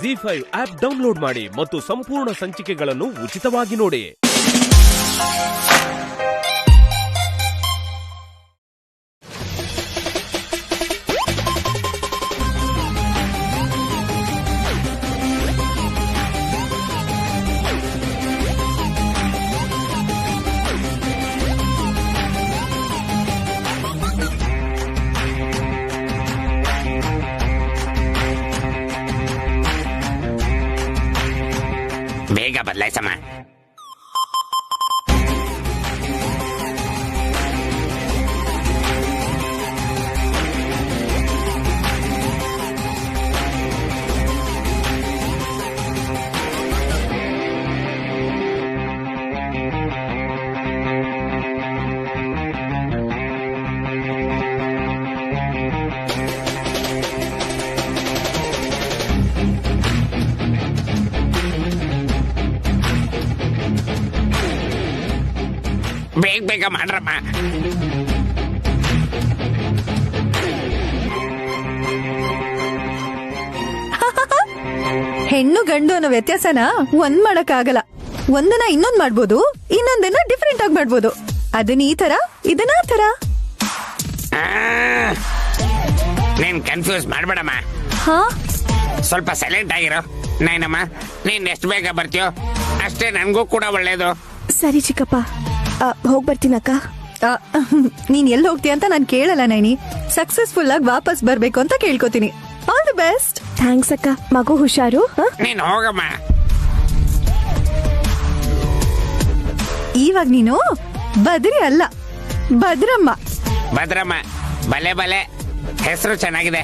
ZEE5 app download ಮಾಡಿ ಮತ್ತು ಸಂಪೂರ್ಣ ಸಂಚಿಕೆಗಳನ್ನು ಉಚಿತವಾಗಿ ನೋಡಿ. ಬೇಗ ಬದಲಾಯಿಸಮ್ಮ. ಬೇಗ ಬೇಗ ಮಾಡ್ರಮ್ಮ. ಹೆಣ್ಣು ಗಂಡು ಅನ್ನೋ ವ್ಯತ್ಯಾಸನ ಒಂದ್ ಮಾಡಕ್ಕಾಗಲ್ಲ. ಒಂದನ್ನ ಇನ್ನೊಂದ್ ಮಾಡ್ಬೋದು, ಇನ್ನೊಂದನ್ನ ಡಿಫ್ರೆಂಟ್ ಆಗಿ ಮಾಡ್ಬೋದು. ಅದನ್ನ ಈ ತರ, ಇದನ್ನ ಆ ತರ. ನೀನ್ ಕನ್ಫ್ಯೂಸ್ ಮಾಡ್ಬೇಡಮ್ಮ. ಹಾ, ಸ್ವಲ್ಪ ಸೈಲೆಂಟ್ ಆಗಿರೋ. ನೈನಮ್ಮ, ನೀನ್ ಎಷ್ಟು ಬೇಗ ಬರ್ತೀಯೋ ಅಷ್ಟೇ ನನ್ಗೂ ಕೂಡ ಒಳ್ಳೇದು. ಸರಿ ಚಿಕ್ಕಪ್ಪ, ಹೋಗ್ ಬರ್ತೀನಕ್ಕ. ನೀನ್ ಎಲ್ಲಿ ಹೋಗ್ತೀಯ ಅಂತ ನಾನ್ ಕೇಳಲ್ಲ ನೈನಿ. ಸಕ್ಸಸ್ಫುಲ್ ಆಗಿ ವಾಪಸ್ ಬರ್ಬೇಕು ಅಂತ ಕೇಳ್ಕೊತೀನಿ. All the best. ಥ್ಯಾಂಕ್ಸ್ ಅಕ್ಕ. ಮಗು ಹುಷಾರು. ನೀನ್ ಹೋಗಮ್ಮ. ಇವಾಗ ನೀನು ಬದ್ರಿ ಅಲ್ಲ, ಭದ್ರಮ್ಮ. ಭದ್ರಮ್ಮ, ಬಲೆ ಬಲೆ, ಹೆಸರು ಚೆನ್ನಾಗಿದೆ.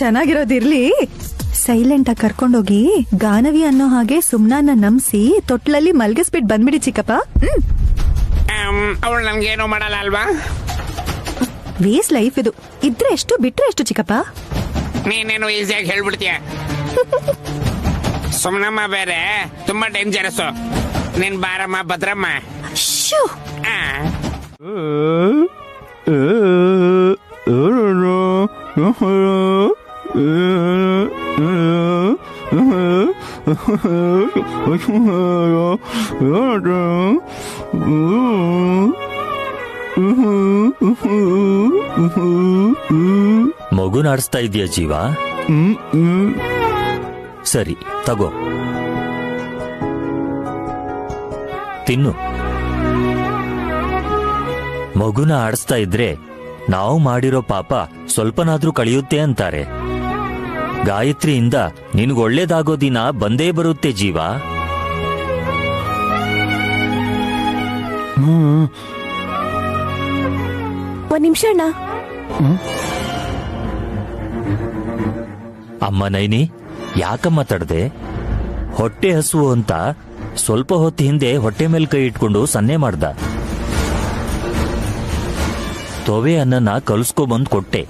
ಚೆನ್ನಾಗಿರೋದಿರ್ಲಿ. ಸೈಲೆಂಟ್ ಆಗಿ ಕರ್ಕೊಂಡೋಗಿ ಗಾನವಿ ಅನ್ನೋ ಹಾಗೆ ಸುಮ್ನಾನ ನಂಬಿಸಿ ತೊಟ್ಲಲ್ಲಿ ಮಲ್ಗಿಸ್ಬಿಟ್ಟು ಬಂದ್ಬಿಡಿ ಚಿಕ್ಕಪ್ಪ. ಅವಳು ನಮ್ಗೇನು ಮಾಡಲ್ಲ ಅಲ್ವಾ? ವೇಸ್ಟ್ ಲೈಫ್ ಇದು. ಇದ್ರೆ ಎಷ್ಟು, ಬಿಟ್ರೆ ಎಷ್ಟು ಚಿಕ್ಕಪ್ಪ. ನೀನೇನು ಈಸಿಯಾಗಿ ಹೇಳ್ಬಿಡ್ತೀಯ. ಸುಮ್ನಮ್ಮ ಬೇರೆ ತುಂಬಾ ಡೇಂಜರಸ್. ನೀನ್ ಬಾರಮ್ಮ ಭದ್ರಮ್ಮ. ಶ್ಯೂ. ಮಗುನ ಆಡಿಸ್ತಾ ಇದೀಯ ಜೀವ? ಸರಿ ತಗೋ, ತಿನ್ನು. ಮಗುನ ಆಡಿಸ್ತಾ ಇದ್ರೆ ನಾವು ಮಾಡಿರೋ ಪಾಪ ಸ್ವಲ್ಪನಾದ್ರೂ ಕಳೆಯುತ್ತೆ ಅಂತಾರೆ. ಗಾಯತ್ರಿಯಿಂದ ನಿನ್ಗೊಳ್ಳೇದಾಗೋ ದಿನ ಬಂದೇ ಬರುತ್ತೆ ಜೀವ. ಒಂದ್ ನಿಮಿಷ ಅಣ್ಣ. ಅಮ್ಮ ನೈನಿ, ಯಾಕಮ್ಮ ತಡ್ದೆ? ಹೊಟ್ಟೆ ಹಸುವು ಅಂತ ಸ್ವಲ್ಪ ಹೊತ್ತು ಹಿಂದೆ ಹೊಟ್ಟೆ ಮೇಲೆ ಕೈ ಇಟ್ಕೊಂಡು ಸನ್ನೆ ಮಾಡ್ದ. ತೊವೆ ಅನ್ನನ ಕಲ್ಸ್ಕೊಬಂದ್ ಕೊಟ್ಟೆ.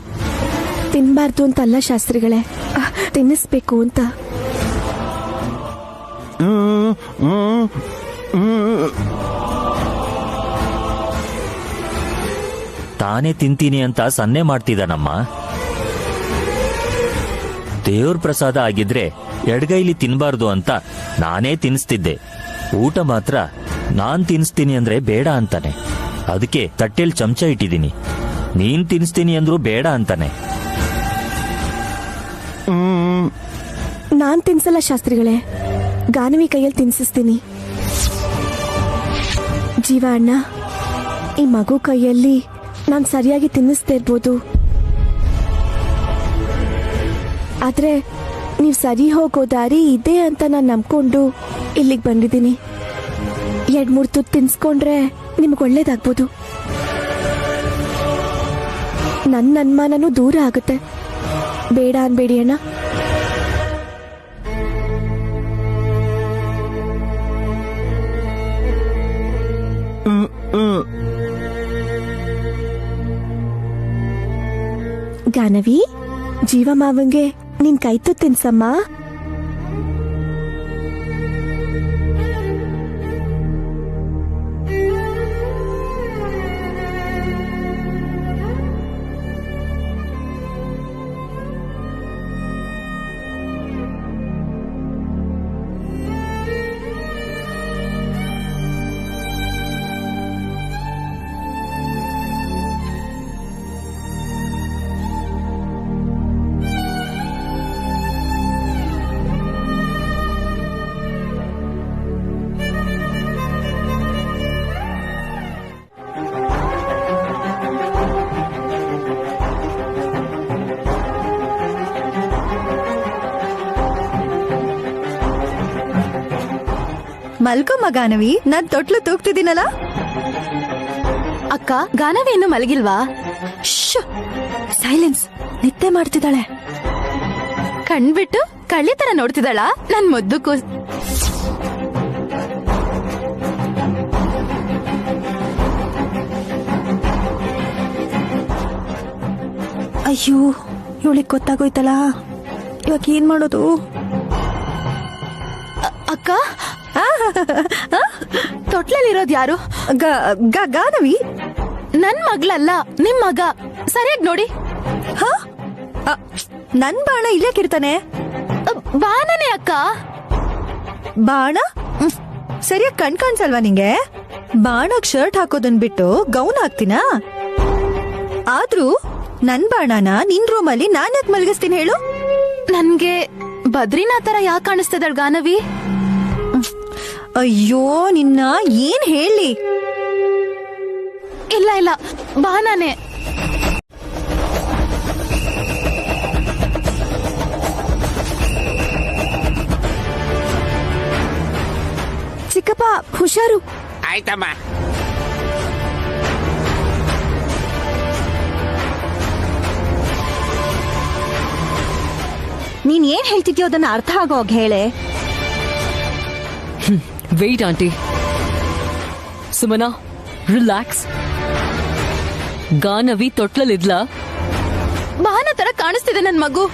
ತಿನ್ಬಾರ್ದು ಅಂತಲ್ಲ ಶಾಸ್ತ್ರಿಗಳೇ, ತಿನ್ನಿಸ್ಬೇಕು ಅಂತ. ತಾನೇ ತಿಂತೀನಿ ಅಂತ ಸನ್ನೆ ಮಾಡ್ತಿದ್ದಾನಮ್ಮ. ದೇವ್ರ ಪ್ರಸಾದ ಆಗಿದ್ರೆ ಎಡಗೈಲಿ ತಿನ್ಬಾರ್ದು ಅಂತ ನಾನೇ ತಿನ್ನಿಸ್ತಿದ್ದೆ. ಊಟ ಮಾತ್ರ ನಾನ್ ತಿನ್ನಿಸ್ತೀನಿ ಅಂದ್ರೆ ಬೇಡ ಅಂತಾನೆ. ಅದಕ್ಕೆ ತಟ್ಟೆಲ್ ಚಮಚ ಇಟ್ಟಿದ್ದೀನಿ. ನೀನ್ ತಿನ್ನಿಸ್ತೀನಿ ಅಂದ್ರೂ ಬೇಡ ಅಂತಾನೆ. ನಾನ್ ತಿನ್ಸಲ್ಲ ಶಾಸ್ತ್ರಿಗಳೇ, ಗಾನವಿ ಕೈಯಲ್ಲಿ ತಿನ್ಸಿಸ್ತೀನಿ. ಜೀವ ಅಣ್ಣ, ಈ ಮಗು ಕೈಯಲ್ಲಿ ನಾನ್ ಸರಿಯಾಗಿ ತಿನ್ನಿಸ್ತಾ ಇರ್ಬೋದು, ಆದ್ರೆ ನೀವ್ ಸರಿ ಹೋಗೋ ದಾರಿ ಇದೆ ಅಂತ ನಾನ್ ನಂಬ್ಕೊಂಡು ಇಲ್ಲಿಗೆ ಬಂದಿದ್ದೀನಿ. 2-3 ತುತ್ತು ತಿನ್ಸ್ಕೊಂಡ್ರೆ ನಿಮ್ಗೆ ಒಳ್ಳೇದಾಗ್ಬೋದು. ನನ್ನ ಅನುಮಾನನೂ ದೂರ ಆಗುತ್ತೆ. ಬೇಡ ಅನ್ಬೇಡಿ ಅಣ್ಣ. ಗಾನವಿ, ಜೀವ ಮಾವಂಗೆ ನಿನ್ ಕೈ ತುತ್ತು ತಿನ್ಸಮ್ಮ. ಮಲ್ಕೊಮ್ಮ ಗಾನವಿ, ನಾನ್ ತೊಟ್ಲು ತೂಗ್ತಿದ್ದೀನಲ್ಲ. ಅಕ್ಕ ಗಾನವಿ ಇನ್ನು ಮಲಗಿಲ್ವಾ? ಸೈಲೆನ್ಸ್, ನಿದ್ದೆ ಮಾಡ್ತಿದ್ದಾಳೆ. ಕಣ್ಬಿಟ್ಟು ಕಳ್ಳಿ ತರ ನೋಡ್ತಿದ್ದಾಳ ನನ್ ಮುದ್ದು ಕೂಸ್. ಅಯ್ಯೋ, ಇವಳಿಗೆ ಗೊತ್ತಾಗೋಯ್ತಲ್ಲ, ಇವಾಗ ಏನ್ ಮಾಡೋದು? ಅಕ್ಕ ತೊಟ್ಲಲ್ಲಿರೋದ್ ಯಾರು? ಗಾನವಿ ನನ್ ಮಗ್ಳಲ್ಲ, ನಿಮ್ ಮಗ. ಸರಿಯಾಗಿ ನೋಡಿ. ನನ್ ಬಾಣ ಇಲ್ಲೇಕಿರ್ತಾನೆ. ಬಾಣನೆ ಅಕ್ಕ. ಬಾಣ ಸರಿಯಾಗಿ ಕಾಣಿಸಲ್ವಾ ನಿಂಗೆ? ಬಾಣಕ್ ಶರ್ಟ್ ಹಾಕೋದನ್ ಬಿಟ್ಟು ಗೌನ್ ಹಾಕ್ತೀನಾ? ಆದ್ರೂ ನನ್ ಬಾಣನ ನಿನ್ ರೂಮಲ್ಲಿ ನಾನ್ ಯಾಕೆ ಮಲಗಿಸ್ತೀನಿ ಹೇಳು? ನನ್ಗೆ ಬದ್ರಿನಾಥ್ ತರ ಯಾಕೆ ಕಾಣಿಸ್ತದಳ್ ಗಾನವಿ? ಅಯ್ಯೋ, ನಿನ್ನ ಏನ್ ಹೇಳಿ? ಇಲ್ಲ ಇಲ್ಲ, ಬಾಣನೆ. ಚಿಕ್ಕಪ್ಪ ಹುಷಾರು. ಆಯ್ತಮ್ಮ. ನೀನ್ ಏನ್ ಹೇಳ್ತಿದ್ಯೋ ಅದನ್ನ ಅರ್ಥ ಆಗೋಗ್ ಹೇಳೆ. Wait aunty. Sumana, relax. Ganavi ತೊಟ್ಲಲ್ಲಿದ್ಲ? ಬಾಣ ತರ ಕಾಣಿಸ್ತಿದೆ ನನ್ ಮಗು.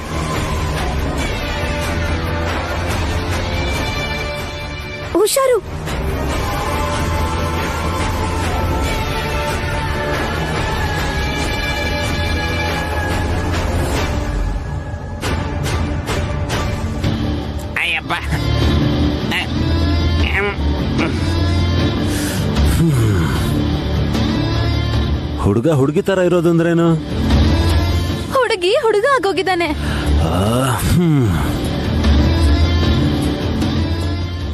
ಹುಷಾರು. ಅಯ್ಯಪ್ಪ. ಹುಡುಗ ಹುಡುಗಿ ತರ ಇರೋದು ಅಂದ್ರೇನು? ಹುಡುಗ ಆಗೋಗಿದ್ದಾನೆ.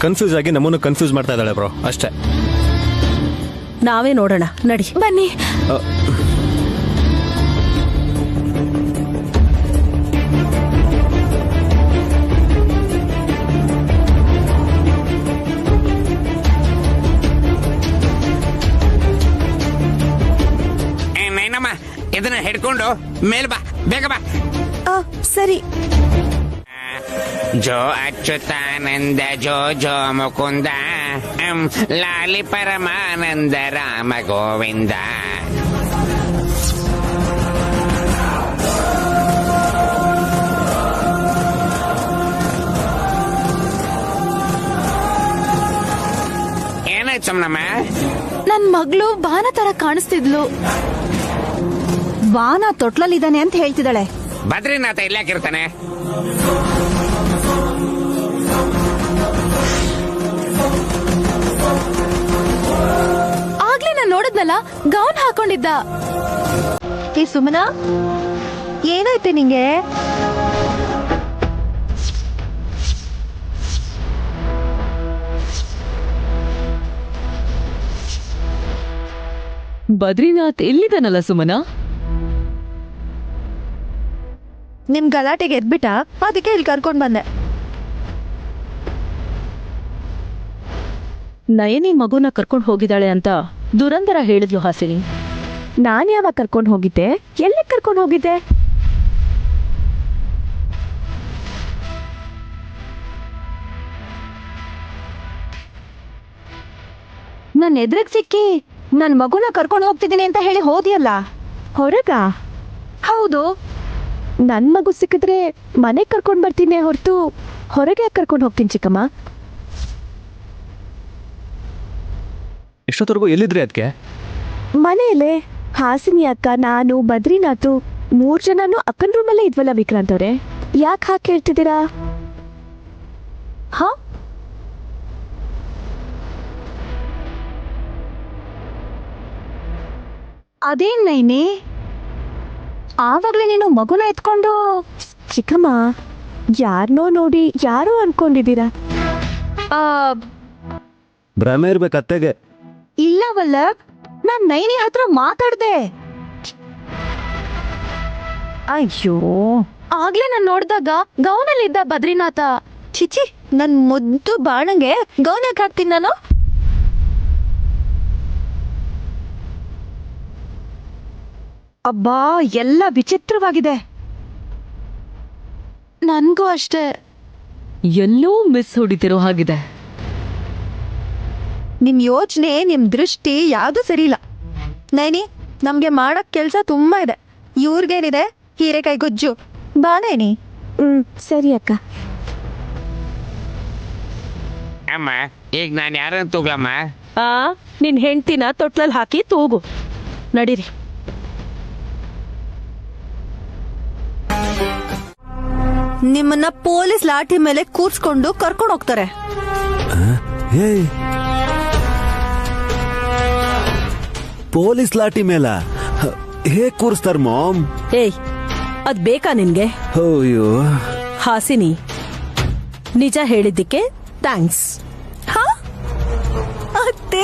ಕನ್ಫ್ಯೂಸ್ ಆಗಿ ನಮ್ಮನ್ನು ಕನ್ಫ್ಯೂಸ್ ಮಾಡ್ತಾ ಇದ್ದಾಳೆ ಬ್ರೋ, ಅಷ್ಟೇ. ನಾವೇ ನೋಡೋಣ, ನಡಿ. ಬನ್ನಿ. ನೈನಮ್ಮ, ಇದನ್ನ ಹಿಡ್ಕೊಂಡು ಮೇಲ್ ಬಾ, ಬೇಗ ಬಾ. ಸರಿ. ಜೋ ಅಚ್ಯುತಾನಂದ ಜೋ ಜೋ ಮುಕುಂದ, ಲಾಲಿ ಪರಮಾನಂದ ರಾಮ ಗೋವಿಂದ. ಏನಾಯ್ತು ಸುಮ್ನಮ್ಮ? ನನ್ ಮಗಳು ಬಾಣ ತರ ಕಾಣಿಸ್ತಿದ್ಲು. ಬಾಣ ತೊಟ್ಲಲ್ಲಿದ್ದಾನೆ ಅಂತ ಹೇಳ್ತಿದ್ದಾಳೆ. ಬದ್ರಿನಾಥ ಇಲ್ಲಾಕಿರ್ತಾನೆ? ಆಗ್ಲೇ ನಾನ್ ನೋಡಿದ್ನಲ್ಲ, ಗೌನ್ ಹಾಕೊಂಡಿದ್ದ. ಏ ಸುಮನಾ, ಏನಾಯ್ತು ನಿಂಗೆ? ಬದ್ರಿನಾಥ್ ಎಲ್ಲಿದ್ದಾನಲ್ಲ ಸುಮನಾ? ನಿಮ್ ಗಲಾಟೆಗೆ ಎದ್ಬಿಟ್ಟ, ಅದಕ್ಕೆ ಇಲ್ಲಿ ಕರ್ಕೊಂಡ್ ಬಂದೆ. ನಯನಿ ಮಗುನ ಕರ್ಕೊಂಡು ಹೋಗಿದ್ದಾಳೆ ಅಂತ ದುರಂದರ ಹೇಳಿದ್ಲು ಹಾಸಿನಿ. ನಾನ್ ಯಾವಾಗ ಕರ್ಕೊಂಡು ಹೋಗಿದ್ದೆ? ಎಲ್ಲಿ ಕರ್ಕೊಂಡು ಹೋಗಿದ್ದೆ? ನನ್ ಎದುರಿಗೆ ಸಿಕ್ಕಿ ನನ್ ಮಗುನ ಕರ್ಕೊಂಡು ಹೋಗ್ತಿದ್ದೀನಿ ಅಂತ ಹೇಳಿ ಹೋದಿಯಲ್ಲ. ಹೊರಗ? ಹೌದು. ನನ್ ಮಗು ಸಿಕ್ಕಿದ್ರೆ ಮನೆಗ್ ಕರ್ಕೊಂಡ್ ಬರ್ತೀನಿ ಹೊರತು ಹೊರಗೆ ಕರ್ಕೊಂಡು ಹೋಗ್ತೀನಿ ಚಿಕ್ಕಮ್ಮ. ಎಷ್ಟೊತ್ತವರೆಗೂ ಎಲ್ಲಿದ್ರಿ ಅದಕ್ಕೆ? ಮನೆಯಲ್ಲೇ. ಹಾಸಿನಿ ಅಕ್ಕ, ನಾನು, ಬದ್ರಿನಾಥು 3 ಜನನು ಅಕ್ಕನ ರೂಮಲ್ಲೇ ಇದ್ವಲ್ಲ ವಿಕ್ರಾಂತ್ ಅವ್ರೆ. ಯಾಕೆ ಹಾಕಿ ಹೇಳ್ತಿದ್ದೀರಾ? ಹಾ, ಅದೇನ್ ನೈನಿ, ಆವಾಗ್ಲೇ ನೀನು ಮಗುನ ಎತ್ಕೊಂಡು? ಚಿಕ್ಕಮ್ಮ, ಯಾರನ್ನೋ ನೋಡಿ ಯಾರೋ ಅನ್ಕೊಂಡಿದ್ದೀರಾ? ಭ್ರಮೆ ಇರ್ಬೇಕು ಅತ್ತೆಗೆ. ಇಲ್ಲವಲ್ಲ, ನಾನ್ ನೈನಿ ಹತ್ರ ಮಾತಾಡ್ದೆ. ಅಯ್ಯೋ, ಆಗ್ಲೇ ನಾನ್ ನೋಡ್ದಾಗ ಗೌನಲ್ಲಿದ್ದ ಬದ್ರಿನಾಥ. ಚಿಚಿ, ನನ್ ಮುದ್ದು ಬಾಣಂಗೆ ಗೌನ್ ಯಾಕೆ ಹಾಕ್ತೀನಿ ನಾನು? ಅಬ್ಬಾ ಎಲ್ಲ ವಿಚಿತ್ರವಾಗಿದೆ. ನನ್ಗೂ ಅಷ್ಟೇ. ಎಲ್ಲೋ ಮಿಸ್ ಹೊಡಿತಿರೋ ಹಾಗಿದೆ. ನಿಮ್ ಯೋಚನೆ, ನಿಮ್ ದೃಷ್ಟಿ ಯಾವ್ದು ಸರಿ ಇಲ್ಲ. ನೈನಿ, ನಮ್ಗೆ ಮಾಡಕ್ ಕೆಲ್ಸ ತುಂಬಾ ಇದೆ. ಇವ್ರಿಗೇನಿದೆ, ಹೀರೆಕಾಯಿ ಗೊಜ್ಜು. ಬಾ ನೈನಿ. ಸರಿ ಅಕ್ಕ. ಅಮ್ಮ, ಈಗ ನಾನು ಯಾರನ್ನು ತೂಗ್ಲಮ್ಮ? ನಿನ್ ಹೆಂಡ್ತಿನ ತೊಟ್ಲಲ್ಲಿ ಹಾಕಿ ತೂಗು. ನಡೀರಿ. ನಿಮ್ಮನ್ನ ಪೊಲೀಸ್ ಲಾಠಿ ಮೇಲೆ ಕೂರ್ಸ್ಕೊಂಡು ಕರ್ಕೊಂಡು ಹೋಗ್ತಾರೆ. ಪೊಲೀಸ್ ಲಾಠಿ ಮೇಲ ಹೇಗ್ ಕೂರಿಸ್ತಾರ ಮಾಮ್? ಏಯ್, ಅದ್ ಬೇಕಾ ನಿನ್ಗೆ? ಅಯ್ಯೋ ಹಾಸಿನಿ, ನಿಜ ಹೇಳಿದ್ದಕ್ಕೆ ಥ್ಯಾಂಕ್ಸ್. ಅತ್ತೆ,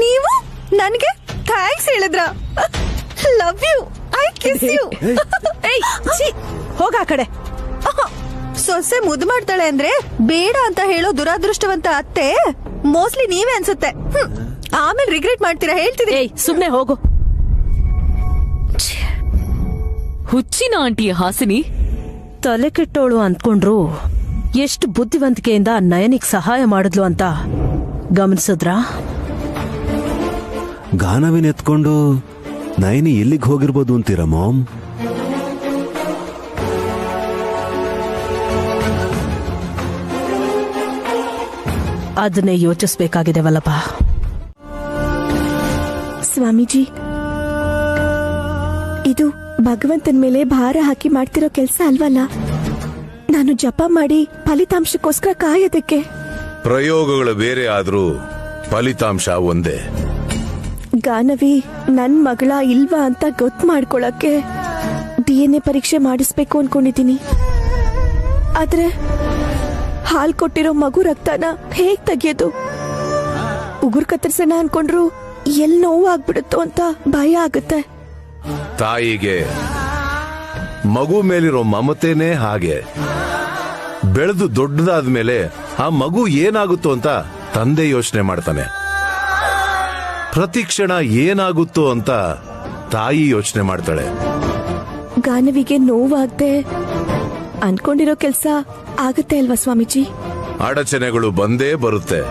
ನೀವು ನನ್ಗೆ ಥ್ಯಾಂಕ್ಸ್ ಹೇಳಿದ್ರ? Love you, I kiss you. ಹೋಗ ಆ ಕಡೆ. ಸೊಸೆ ಮುದ್ದು ಮಾಡ್ತಾಳೆ ಅಂದ್ರೆ ಬೇಡ ಅಂತ ಹೇಳೋ ದುರಾದೃಷ್ಟವಂತ ಅತ್ತೆ ಮೋಸ್ಟ್ಲಿ ನೀವೇ ಅನ್ಸುತ್ತೆ. ಆಮೇಲೆ ರಿಗ್ರೆಟ್ ಮಾಡ್ತೀರಾ, ಹೇಳ್ತಿದ್ದೀನಿ. ಏಯ್, ಸುಮ್ನೆ ಹೋಗು. ಹುಚ್ಚಿನ ಆಂಟಿ ಹಾಸಿನಿ ತಲೆ ಕೆಟ್ಟೋಳು ಅಂದ್ಕೊಂಡ್ರು ಎಷ್ಟು ಬುದ್ಧಿವಂತಿಕೆಯಿಂದ ನಯನಿಗ್ ಸಹಾಯ ಮಾಡಿದ್ಲು ಅಂತ ಗಮನಿಸಿದ್ರ? ಗಾನವಿನ ಎತ್ಕೊಂಡು ನಯನಿ ಎಲ್ಲಿಗೆ ಹೋಗಿರ್ಬೋದು ಅಂತೀರಾ ಮಾಮ್? ಅದನ್ನೇ ಯೋಚಿಸ್ಬೇಕಾಗಿದೆ ವಲ್ಲಭ. ಸ್ವಾಮೀಜಿ, ಇದು ಭಗವಂತನ ಮೇಲೆ ಭಾರ ಹಾಕಿ ಮಾಡ್ತಿರೋ ಕೆಲಸ ಅಲ್ವಲ್ಲ. ನಾನು ಜಪ ಮಾಡಿ ಫಲಿತಾಂಶಕ್ಕೋಸ್ಕರ ಕಾಯೋದಕ್ಕೆ. ಪ್ರಯೋಗಗಳು ಬೇರೆ ಆದ್ರೂ ಫಲಿತಾಂಶ ಒಂದೇ. ಗಾನವಿ ನನ್ ಮಗಳ ಇಲ್ವಾ ಅಂತ ಗೊತ್ತು ಮಾಡ್ಕೊಳಕ್ಕೆ DNA ಪರೀಕ್ಷೆ ಮಾಡಿಸ್ಬೇಕು ಅನ್ಕೊಂಡಿದ್ದೀನಿ. ಆದ್ರೆ ಹಾಲ್ ಕೊಟ್ಟಿರೋ ಮಗು ರಕ್ತನ ಹೇಗ್ ತೆಗಿಯೋದು? ಉಗುರು ಕತ್ತರಿಸೋಣ ಅನ್ಕೊಂಡ್ರು ಎಲ್ ನೋವು ಆಗ್ಬಿಡುತ್ತೋ ಅಂತ ಭಯ ಆಗುತ್ತೆ. ತಾಯಿಗೆ ಮಗು ಮೇಲಿರೋ ಮಮತೆನೇ ಹಾಗೆ. ಬೆಳೆದು ದೊಡ್ಡದಾದ್ಮೇಲೆ ಆ ಮಗು ಏನಾಗುತ್ತೋ ಅಂತ ತಂದೆ ಯೋಚನೆ ಮಾಡ್ತಾನೆ. ಪ್ರತಿ ಕ್ಷಣ ಏನಾಗುತ್ತೋ ಅಂತ ತಾಯಿ ಯೋಚನೆ ಮಾಡ್ತಾಳೆ. ಗಾನವಿಗೆ ನೋವಾಗ್ದೆ ಅನ್ಕೊಂಡಿರೋ ಕೆಲ್ಸ ಆಗುತ್ತೆ ಅಲ್ವಾ ಸ್ವಾಮೀಜಿ? ಅಡಚಣೆಗಳು ಬಂದೇ ಬರುತ್ತೆ.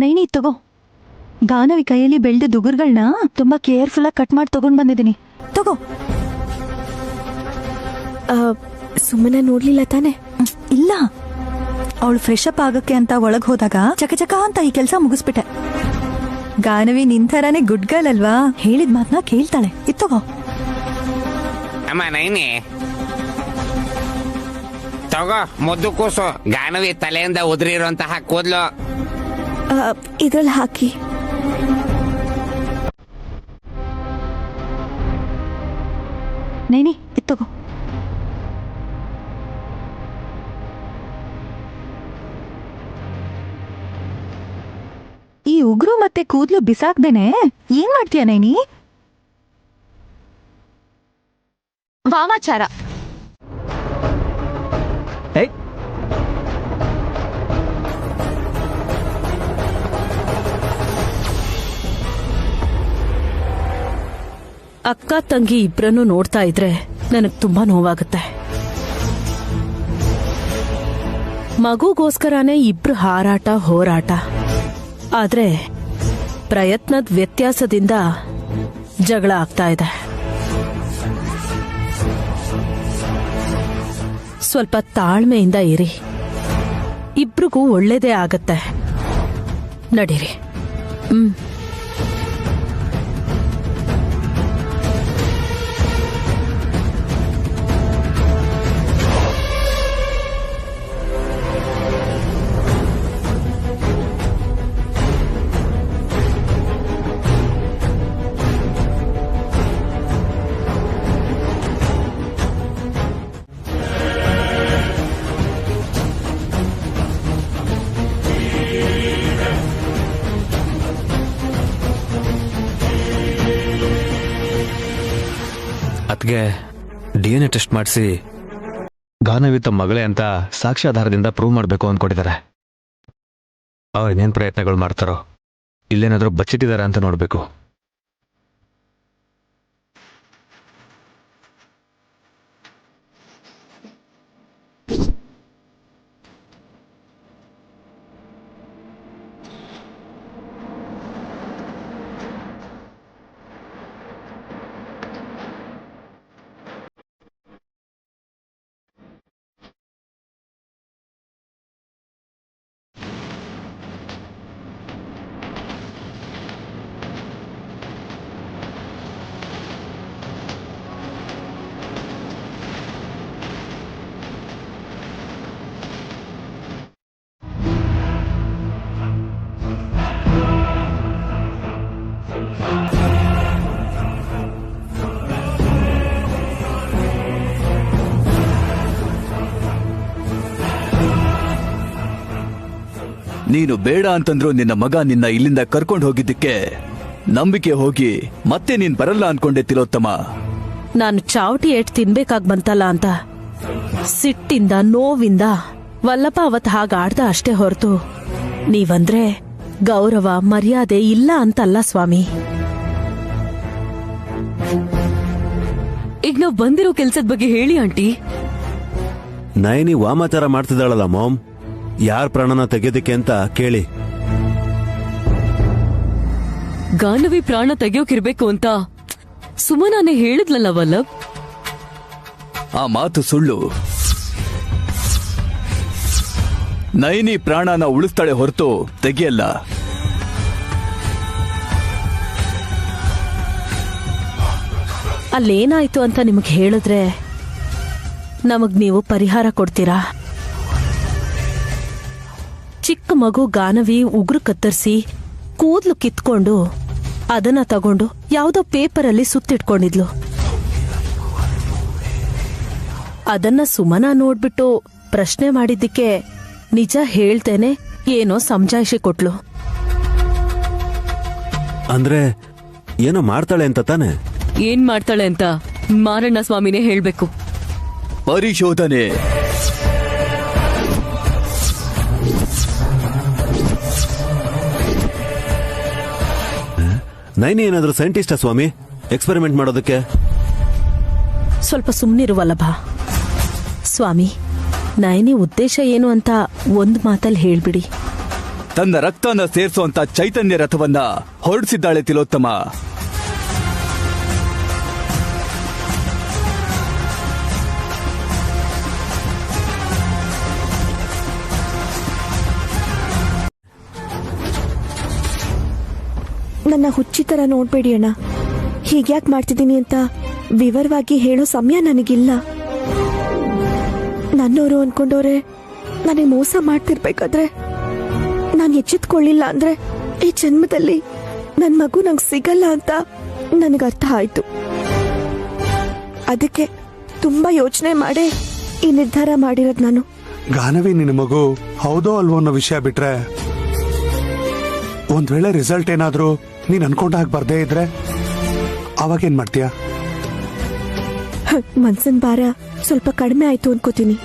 ನೈನಿ, ತಗೋ. ಗಾನವಿ ಕೈಯಲ್ಲಿ ಬೆಳೆದ ದುಗುರ್ಗಳನ್ನ ತುಂಬಾ ಕೇರ್ಫುಲ್ ಆಗಿ ಕಟ್ ಮಾಡಿ ತಗೊಂಡ್ ಬಂದಿದ್ದೀನಿ. ತಗೋ. ಸುಮ್ಮನೆ ನೋಡ್ಲಿಲ್ಲ ತಾನೆ? ಇಲ್ಲ, ಅವಳು ಫ್ರೆಶ್ ಅಪ್ ಆಗಕ್ಕೆ ಅಂತ ಒಳಗ್ ಹೋದಾಗ ಚಕ ಅಂತ ಈ ಕೆಲಸ ಮುಗಿಸ್ಬಿಟ್ಟೆ. ಗಾನವಿ ನಿಂತರಾನೇ ಗುಡ್ ಗರ್ಲ್ ಅಲ್ವಾ? ಹೇಳಿದ ಮಾತನ್ನ ಕೇಳ್ತಾಳೆ. ಇತ್ತಗೋ. ಅಮ್ಮ ನೈನಿ, ತಗೋ ಮುದ್ದು ಕೂಸು. ಗಾನವಿ ತಲೆಯಿಂದ ಉದುರಿರುವಂತಹ ಕೂದಲು ಇದ್ರಲ್ಲಿ ಹಾಕಿ. ನೈನಿ, ಇತ್ತಗೋ. ಈ ಉಗುರು ಮತ್ತೆ ಕೂದಲು ಬಿಸಾಕ್ದೇನೆ ಏನ್ ಮಾಡ್ತೀಯ ನೈನಿ? ವಾಮಾಚಾರ. ಅಕ್ಕ ತಂಗಿ ಇಬ್ರನ್ನು ನೋಡ್ತಾ ಇದ್ರೆ ನನಗ್ ತುಂಬಾ ನೋವಾಗುತ್ತೆ. ಮಗುಗೋಸ್ಕರನೇ ಇಬ್ರು ಹಾರಾಟ ಹೋರಾಟ. ಆದ್ರೆ ಪ್ರಯತ್ನದ ವ್ಯತ್ಯಾಸದಿಂದ ಜಗಳ ಆಗ್ತಾ ಇದೆ. ಸ್ವಲ್ಪ ತಾಳ್ಮೆಯಿಂದ ಇರಿ, ಇಬ್ರಿಗೂ ಒಳ್ಳೇದೇ ಆಗತ್ತೆ. ನಡೀರಿ. ಅದಕ್ಕೆ DNA ಟೆಸ್ಟ್ ಮಾಡಿಸಿ ಗಾನವಿ ತಮ್ಮ ಮಗಳೇ ಅಂತ ಸಾಕ್ಷ್ಯಾಧಾರದಿಂದ ಪ್ರೂವ್ ಮಾಡಬೇಕು ಅಂದ್ಕೊಂಡಿದ್ದಾರೆ. ಅವ್ರು ಇನ್ನೇನು ಪ್ರಯತ್ನಗಳು ಮಾಡ್ತಾರೋ, ಇಲ್ಲೇನಾದರೂ ಬಚ್ಚಿಟ್ಟಿದ್ದಾರೆ ಅಂತ ನೋಡಬೇಕು. ನೀನು ಬೇಡ ಅಂತಂದ್ರು ನಿನ್ನ ಮಗ ನಿನ್ನ ಇಲ್ಲಿಂದ ಕರ್ಕೊಂಡು ಹೋಗಿದ್ದಕ್ಕೆ ನಂಬಿಕೆ ಹೋಗಿ ಮತ್ತೆ ನೀನ್ ಬರಲ್ಲ ಅನ್ಕೊಂಡೆ ತಿಲೋತ್ತಮ. ನಾನು ಚಾವಟಿ ಏಟ್ ತಿನ್ಬೇಕಾಗ್ ಬಂತಲ್ಲ ಅಂತ ಸಿಟ್ಟಿಂದ ನೋವಿಂದ ವಲ್ಲಪ್ಪ ಅವತ್ ಹಾಗಾಡ್ದ ಅಷ್ಟೇ ಹೊರತು ನೀವಂದ್ರೆ ಗೌರವ ಮರ್ಯಾದೆ ಇಲ್ಲ ಅಂತಲ್ಲ ಸ್ವಾಮಿ. ಈಗ ನಾವ್ ಬಂದಿರೋ ಕೆಲ್ಸದ ಬಗ್ಗೆ ಹೇಳಿ ಆಂಟಿ. ನಯನಿ ವಾಮಾಚಾರ ಮಾಡ್ತಿದ್ದಾಳಲ್ಲ ಮಾಮ್, ಯಾರ್ ಪ್ರಾಣನ ತೆಗೆಯೋದಕ್ಕೆ ಅಂತ ಕೇಳಿ. ಗಾನವಿ ಪ್ರಾಣ ತೆಗೆಯೋಕಿರ್ಬೇಕು ಅಂತ ಸುಮನಾನೇ ಹೇಳಿದ್ಲಲ್ಲ ವಲ್ಲಭ್. ಆ ಮಾತು ಸುಳ್ಳು. ನಯನಿ ಪ್ರಾಣನ ಉಳಿಸ್ತಾಳೆ ಹೊರತು ತೆಗೆಯಲ್ಲ. ಅಲ್ಲೇನಾಯ್ತು ಅಂತ ನಿಮಗ್ ಹೇಳಿದ್ರೆ ನಮಗ್ ನೀವು ಪರಿಹಾರ ಕೊಡ್ತೀರಾ? ಚಿಕ್ಕ ಮಗು ಗಾನವಿ ಉಗುರು ಕತ್ತರಿಸಿ ಕೂದ್ಲು ಕಿತ್ಕೊಂಡು ಅದನ್ನ ತಗೊಂಡು ಯಾವುದೋ ಪೇಪರಲ್ಲಿ ಸುತ್ತಿಟ್ಕೊಂಡಿದ್ಲು. ಅದನ್ನ ಸುಮನ ನೋಡ್ಬಿಟ್ಟು ಪ್ರಶ್ನೆ ಮಾಡಿದ್ದಕ್ಕೆ ನಿಜ ಹೇಳ್ತೇನೆ ಏನೋ ಸಮಜಾಯಿಷಿ ಕೊಟ್ಲು. ಅಂದ್ರೆ ಏನೋ ಮಾಡ್ತಾಳೆ ಅಂತ ತಾನೆ? ಏನ್ ಮಾಡ್ತಾಳೆ ಅಂತ ಮಾರಣ್ಣ ಸ್ವಾಮಿನೇ ಹೇಳ್ಬೇಕು. ಪರಿಶೋಧನೆ. ನೈನಿ ಏನಾದ್ರೂ ಸೈಂಟಿಸ್ಟಾ ಸ್ವಾಮಿ ಎಕ್ಸ್ಪೆರಿಮೆಂಟ್ ಮಾಡೋದಕ್ಕೆ? ಸ್ವಲ್ಪ ಸುಮ್ನಿರುವಲ್ಲಭ. ಸ್ವಾಮಿ, ನಯನಿ ಉದ್ದೇಶ ಏನು ಅಂತ ಒಂದ್ ಮಾತಲ್ಲಿ ಹೇಳ್ಬಿಡಿ. ತನ್ನ ರಕ್ತನ ಸೇರಿಸುವಂತ ಚೈತನ್ಯ ರಥವನ್ನ ಹೊರಡಿಸಿದ್ದಾಳೆ ತಿಲೋತ್ತಮ. ನನ್ನ ಹುಚ್ಚಿ ತರ ನೋಡ್ಬೇಡಿ ಅಣ್ಣ. ಹೀಗ್ಯಾಕ್ ಮಾಡ್ತಿದ್ದೀನಿ ಅಂತ ವಿವರವಾಗಿ ಹೇಳೋ ಸಮಯ ನನಗಿಲ್ಲ. ನನ್ನೋರು ಅನ್ಕೊಂಡವ್ರೆ ನನಗೆ ಮೋಸ ಮಾಡ್ತಿರ್ಬೇಕಾದ್ರೆ ನಾನು ಎಚ್ಚೆತ್ಕೊಳ್ಳಿಲ್ಲ ಅಂದ್ರೆ ಈ ಜನ್ಮದಲ್ಲಿ ನನ್ನ ಮಗು ನಂಗೆ ಸಿಗಲ್ಲ ಅಂತ ನನಗರ್ಥ ಆಯ್ತು. ಅದಕ್ಕೆ ತುಂಬಾ ಯೋಚನೆ ಮಾಡಿ ಈ ನಿರ್ಧಾರ ಮಾಡಿರೋದು ನಾನು. ಗಾನವಿ ನಿನ್ನ ಮಗು ಹೌದೋ ಅಲ್ವೋ ಅನ್ನೋ ವಿಷಯ ಬಿಟ್ರೆ, ಒಂದ್ ವೇಳೆ ರಿಸಲ್ಟ್ ಏನಾದ್ರೂ ನೀನ್ ಅನ್ಕೊಂಡ ಹಾಗೆ ಬರ್ದೇ ಇದ್ರೆ ಅವಾಗೇನ್ ಮಾಡ್ತೀಯ? ಮನ್ಸನ್ ಭಾರ ಸ್ವಲ್ಪ ಕಡಿಮೆ ಆಯ್ತು ಅನ್ಕೋತೀನಿ.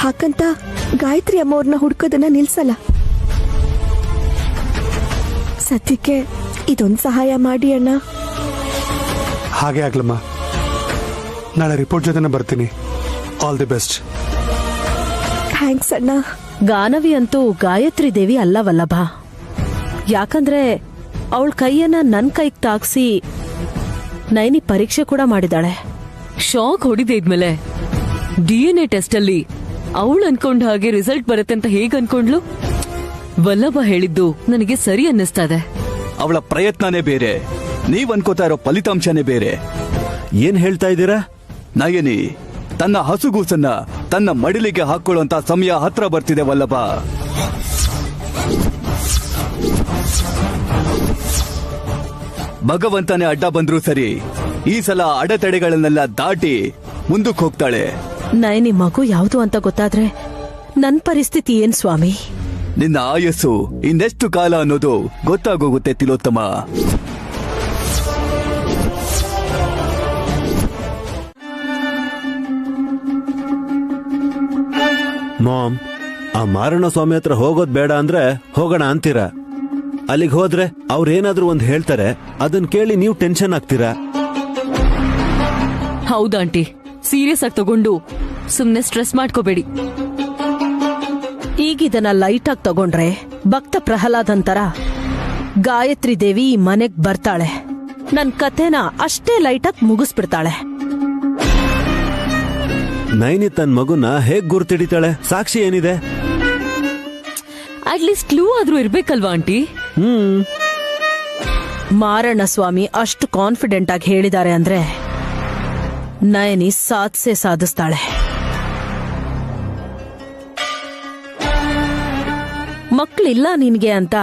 ಹಾಕಂತ ಗಾಯತ್ರಿ ಅಮ್ಮವ್ರನ್ನ ಹುಡ್ಕೋದನ್ನ ನಿಲ್ಸಲ್ಲ. ಸದ್ಯಕ್ಕೆ ಇದೊಂದು ಸಹಾಯ ಮಾಡಿ ಅಣ್ಣ. ಹಾಗೆ ಆಗ್ಲಮ್ಮ, ನಾಳೆ ರಿಪೋರ್ಟ್ ಜೊತೆನೆ ಬರ್ತೀನಿ. All the best. ಥ್ಯಾಂಕ್ಸ್ ಅಣ್ಣ. ಗಾನವಿ ಅಂತೂ ಗಾಯತ್ರಿ ದೇವಿ ಅಲ್ಲ ವಲ್ಲಭ. ಯಾಕಂದ್ರೆ ಅವಳ ಕೈಯನ್ನ ನನ್ ಕೈಗೆ ತಾಗ್ಸಿ ನೈನಿ ಪರೀಕ್ಷೆ ಕೂಡ ಮಾಡಿದಾಳೆ. ಶಾಕ್ ಹೊಡಿದೆ ಇದ್ಮೇಲೆ DNA ಟೆಸ್ಟ್ ಅಲ್ಲಿ ಅವಳು ಅನ್ಕೊಂಡ ಹಾಗೆ ರಿಸಲ್ಟ್ ಬರುತ್ತೆ ಅಂತ ಹೇಗ್ ಅನ್ಕೊಂಡ್ಲು? ವಲ್ಲಭ ಹೇಳಿದ್ದು ನನಗೆ ಸರಿ ಅನ್ನಿಸ್ತಾ ಇದೆ. ಅವಳ ಪ್ರಯತ್ನನೇ ಬೇರೆ, ನೀವ್ ಅನ್ಕೋತಾ ಇರೋ ಫಲಿತಾಂಶನೇ ಬೇರೆ. ಏನ್ ಹೇಳ್ತಾ ಇದ್ದೀರಾ? ನಯನಿ ತನ್ನ ಹಸುಗೂಸನ್ನ ತನ್ನ ಮಡಿಲಿಗೆ ಹಾಕೊಳ್ಳುವಂತ ಸಮಯ ಹತ್ರ ಬರ್ತಿದೆ ವಲ್ಲಭ. ಭಗವಂತನೇ ಅಡ್ಡ ಬಂದ್ರೂ ಸರಿ, ಈ ಸಲ ಅಡೆತಡೆಗಳನ್ನೆಲ್ಲ ದಾಟಿ ಮುಂದಕ್ಕೆ ಹೋಗ್ತಾಳೆ. ನಯನಿ ಮಗು ಯಾವುದು ಅಂತ ಗೊತ್ತಾದ್ರೆ ನನ್ ಪರಿಸ್ಥಿತಿ ಏನ್ ಸ್ವಾಮಿ? ನಿನ್ನ ಆಯಸ್ಸು ಇನ್ನೆಷ್ಟು ಕಾಲ ಅನ್ನೋದು ಗೊತ್ತಾಗೋಗುತ್ತೆ ತಿಲೋತ್ತಮ. ಮಾಮ್, ಆ ಮಾರಣ ಸ್ವಾಮಿ ಹತ್ರ ಹೋಗೋದ್ ಬೇಡ ಅಂದ್ರೆ ಹೋಗೋಣ ಅಂತೀರಾ. ಅಲ್ಲಿಗೆ ಹೋದ್ರೆ ಅವ್ರೇನಾದ್ರೂ ಒಂದ್ ಹೇಳ್ತಾರೆ, ಅದನ್ ಕೇಳಿ ನೀವು ಟೆನ್ಷನ್ ಆಗ್ತೀರಾ. ಹೌದಾಂಟಿ, ಸೀರಿಯಸ್ ಆಗಿ ತಗೊಂಡು ಸುಮ್ನೆ ಸ್ಟ್ರೆಸ್ ಮಾಡ್ಕೋಬೇಡಿ. ಈಗಿದನ್ನ ಲೈಟ್ ಆಗಿ ತಗೊಂಡ್ರೆ ಭಕ್ತ ಪ್ರಹ್ಲಾದಂತರ ಗಾಯತ್ರಿ ದೇವಿ ಈ ಮನೆಗ್ ಬರ್ತಾಳೆ. ನನ್ ಕಥೆನ ಅಷ್ಟೇ ಲೈಟ್ ಆಗಿ ಮುಗಿಸ್ಬಿಡ್ತಾಳೆ. ನೈನಿ ತನ್ ಮಗುನ ಹೇಗ್ ಗುರ್ತಿಡಿತಾಳೆ? ಸಾಕ್ಷಿ ಏನಿದೆ? ಅಟ್ಲೀಸ್ಟ್ ಕ್ಲೂ ಆದ್ರೂ ಇರ್ಬೇಕಲ್ವಾ ಆಂಟಿ? ಮಾರಣ್ಣ ಸ್ವಾಮಿ ಅಷ್ಟು ಕಾನ್ಫಿಡೆಂಟ್ ಆಗಿ ಹೇಳಿದ್ದಾರೆ ಅಂದ್ರೆ ನಯನಿ ಸಾಧಿಸ್ತಾಳೆ. ಮಕ್ಳಿಲ್ಲ ನಿನ್ಗೆ ಅಂತ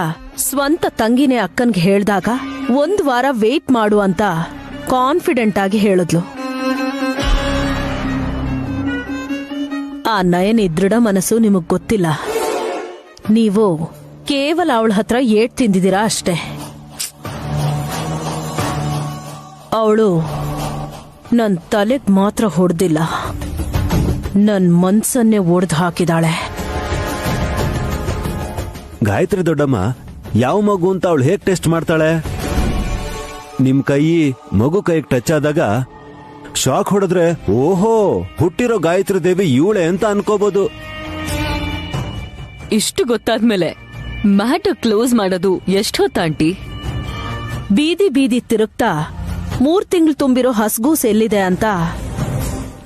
ಸ್ವಂತ ತಂಗಿನೇ ಅಕ್ಕನ್ಗೆ ಹೇಳ್ದಾಗ 1 ವಾರ ವೇಟ್ ಮಾಡು ಅಂತ ಕಾನ್ಫಿಡೆಂಟ್ ಆಗಿ ಹೇಳಿದ್ಲು. ಆ ನಯನಿ ದೃಢ ಮನಸ್ಸು ನಿಮಗ್ ಗೊತ್ತಿಲ್ಲ. ನೀವು ಕೇವಲ ಅವಳ ಹತ್ರ ಏಟ್ ತಿಂದಿದ್ದೀರಾ ಅಷ್ಟೇ. ಅವಳು ನನ್ ತಲೆಗ್ ಮಾತ್ರ ಹೊಡೆದಿಲ್ಲ, ನನ್ ಮನ್ಸನ್ನೇ ಒಡೆದು ಹಾಕಿದಾಳೆ. ಗಾಯತ್ರಿ ದೊಡ್ಡಮ್ಮ, ಯಾವ ಮಗು ಅಂತ ಅವಳು ಹೇಗ್ ಟೆಸ್ಟ್ ಮಾಡ್ತಾಳೆ? ನಿಮ್ ಕೈ ಮಗು ಕೈಗೆ ಟಚ್ ಆದಾಗ ಶಾಕ್ ಹೊಡೆದ್ರೆ ಓಹೋ ಹುಟ್ಟಿರೋ ಗಾಯತ್ರಿ ದೇವಿ ಇವಳೆ ಅಂತ ಅನ್ಕೋಬಹುದು. ಇಷ್ಟು ಗೊತ್ತಾದ್ಮೇಲೆ ಮ್ಯಾಟರ್ ಕ್ಲೋಸ್ ಮಾಡೋದು ಎಷ್ಟು ಹೊತ್ತ ಆಂಟಿ? ಬೀದಿ ತಿರುಗ್ತಾ 3 ತಿಂಗಳು ತುಂಬಿರೋ ಹಸ್ಗೂಸ್ ಎಲ್ಲಿದೆ ಅಂತ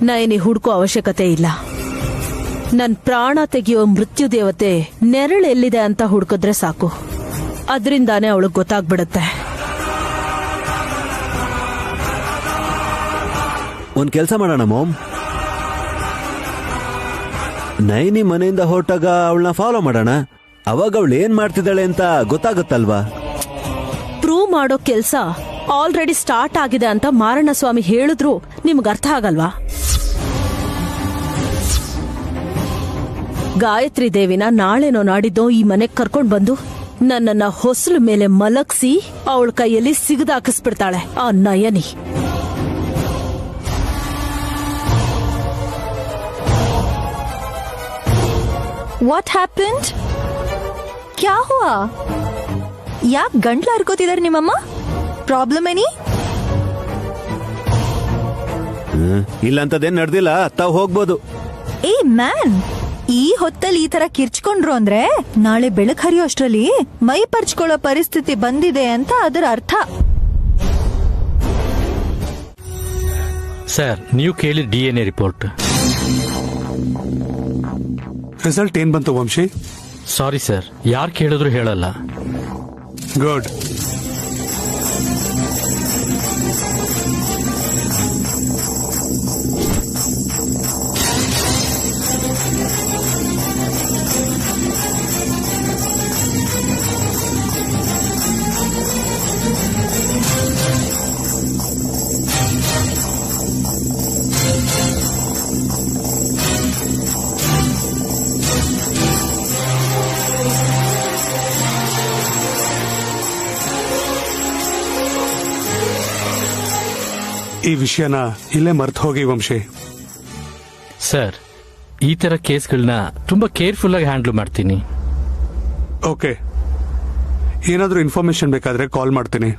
ನಯನಿ ಹುಡ್ಕೋ ಅವಶ್ಯಕತೆ ಇಲ್ಲ. ನನ್ ಪ್ರಾಣ ತೆಗೆಯೋ ಮೃತ್ಯು ದೇವತೆ ನೆರಳು ಎಲ್ಲಿದೆ ಅಂತ ಹುಡ್ಕಿದ್ರೆ ಸಾಕು, ಅದ್ರಿಂದಾನೇ ಅವಳಿಗೆ ಗೊತ್ತಾಗ್ಬಿಡುತ್ತೆ. ಒಂದ್ ಕೆಲ್ಸ ಮಾಡೋಣ ಮಾಮ್, ನೈನಿ ಮನೆಯಿಂದ ಹೊರಟಾಗ ಅವಳನ್ನ ಫಾಲೋ ಮಾಡೋಣ. ಅವಾಗ ಅವಳು ಏನ್ ಮಾಡ್ತಿದ್ದಾಳೆ ಅಂತ ಗೊತ್ತಾಗುತ್ತಲ್ವಾ? ಪ್ರೂವ್ ಮಾಡೋ ಕೆಲ್ಸ ಆಲ್ರೆಡಿ ಸ್ಟಾರ್ಟ್ ಆಗಿದೆ ಅಂತ ಮಾರಣ್ಣ ಸ್ವಾಮಿ ಹೇಳಿದ್ರು ನಿಮ್ಗೆ ಅರ್ಥ ಆಗಲ್ವಾ? ಗಾಯತ್ರಿ ದೇವಿನ ನಾಳೆನೋ ನಾಡಿದ್ದೋ ಈ ಮನೆಗ್ ಕರ್ಕೊಂಡ್ ಬಂದು ನನ್ನನ್ನ ಹೊಸಲು ಮೇಲೆ ಮಲಗ್ಸಿ ಅವಳ ಕೈಯಲ್ಲಿ ಸಿಗದಾಕಿಸ್ಬಿಡ್ತಾಳೆ ಆ ನಯನಿ. What happened? ಕ್ಯಾ ಹುವಾ? ಯಾಕೆ ಗಂಟ್ಲು ಹರ್ಕೋತಿದಾರೆ ನಿಮ್ಮಮ್ಮ? ಪ್ರಾಬ್ಲಮ್ ಏನಿ? ಇಲ್ಲಂತದೇನ್ ನಡೆದಿಲ್ಲ, ತಾವ್ ಹೋಗ್ಬೋದು. ಏ ಮ್ಯಾನ್, ಈ ಹೊತ್ತಲ್ಲಿ ಈ ತರ ಕಿರ್ಚ್ಕೊಂಡ್ರು ಅಂದ್ರೆ ನಾಳೆ ಬೆಳಕ್ ಹರಿಯೋ ಅಷ್ಟ್ರಲ್ಲಿ ಮೈ ಪರ್ಚ್ಕೊಳ್ಳೋ ಪರಿಸ್ಥಿತಿ ಬಂದಿದೆ ಅಂತ ಅದರ ಅರ್ಥ. ಸರ್, ನೀವು ಕೇಳಿ DNA ರಿಪೋರ್ಟ್. ರಿಸಲ್ಟ್ ಏನ್ ಬಂತು ವಂಶಿ? ಸಾರಿ ಸರ್, ಯಾರು ಕೇಳಿದ್ರು ಹೇಳಲ್ಲ. ಗುಡ್. ಈ ವಿಷಯನ ಇಲ್ಲೇ ಮರ್ತು ಹೋಗಿ ವಂಶಿ. ಸರ್, ಈ ತರ ಕೇಸ್ಗಳನ್ನ ತುಂಬಾ ಕೇರ್ಫುಲ್ ಆಗಿ ಹ್ಯಾಂಡಲ್ ಮಾಡ್ತೀನಿ. ಓಕೆ, ಏನಾದ್ರೂ ಇನ್ಫಾರ್ಮೇಶನ್ ಬೇಕಾದ್ರೆ ಕಾಲ್ ಮಾಡ್ತೀನಿ.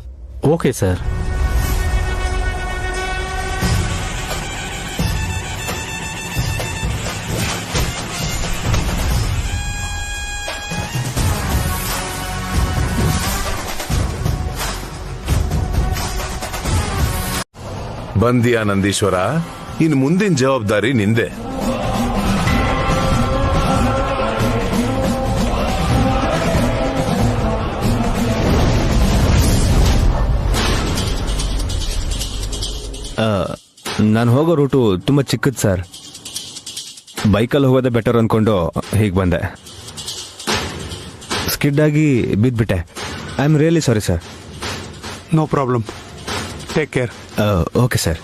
Okay sir. ಬಂದಿಯಾ ನಂದೀಶ್ವರ, ಇನ್ ಮುಂದಿನ ಜವಾಬ್ದಾರಿ ನಿಂದೆ. ನಾನು ಹೋಗೋ ರೂಟು ತುಂಬ ಚಿಕ್ಕದು ಸರ್. ಬೈಕಲ್ಲಿ ಹೋಗೋದೇ ಬೆಟರ್ ಅಂದ್ಕೊಂಡು ಹೀಗೆ ಬಂದೆ. ಸ್ಕಿಡ್ ಆಗಿ ಬಿದ್ದುಬಿಟ್ಟೆ. I am really sorry sir. No problem. Take care. Okay sir.